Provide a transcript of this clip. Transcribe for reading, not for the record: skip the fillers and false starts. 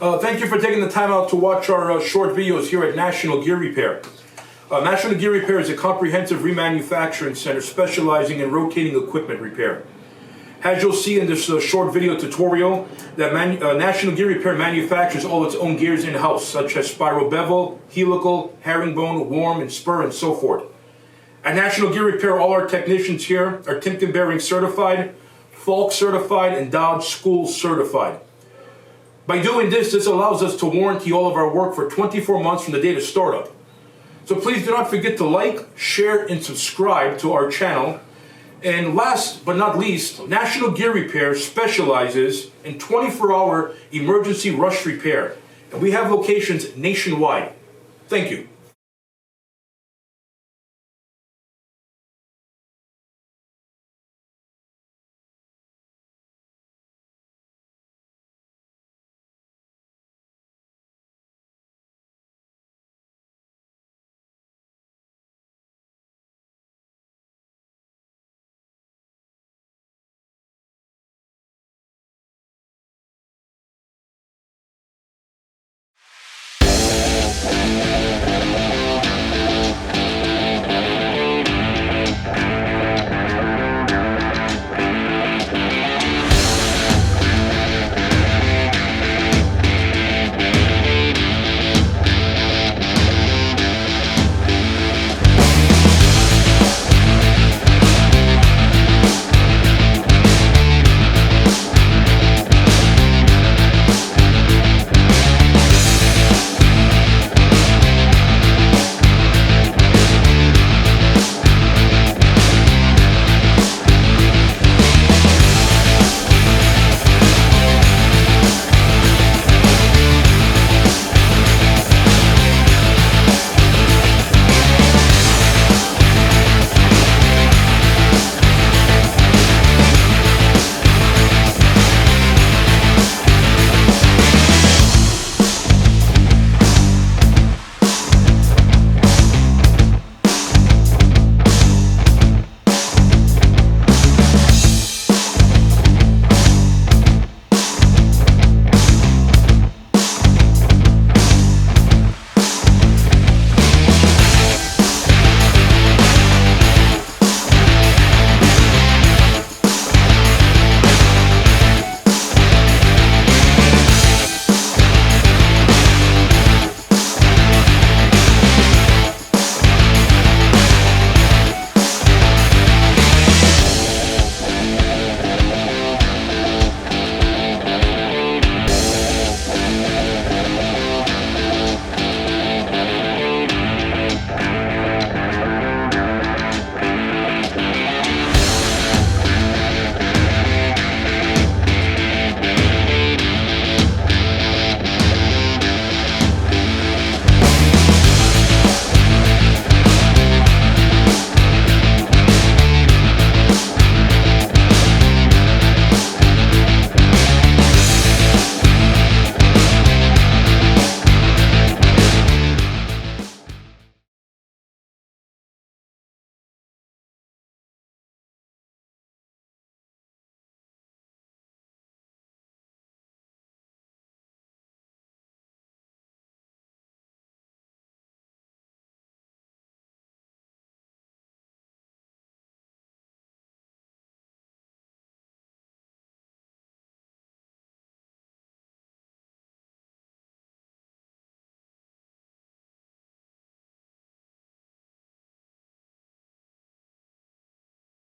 Thank you for taking the time out to watch our short videos here at National Gear Repair. National Gear Repair is a comprehensive remanufacturing center specializing in rotating equipment repair. As you'll see in this short video tutorial, that National Gear Repair manufactures all its own gears in-house, such as spiral bevel, helical, herringbone, worm, and spur, and so forth. At National Gear Repair, all our technicians here are Timken Bearing certified, Falk certified, and Dodge School certified. By doing this allows us to warranty all of our work for 24 months from the date of startup. So please do not forget to like, share, and subscribe to our channel. And last but not least, National Gear Repair specializes in 24-hour emergency rush repair. And we have locations nationwide. Thank you.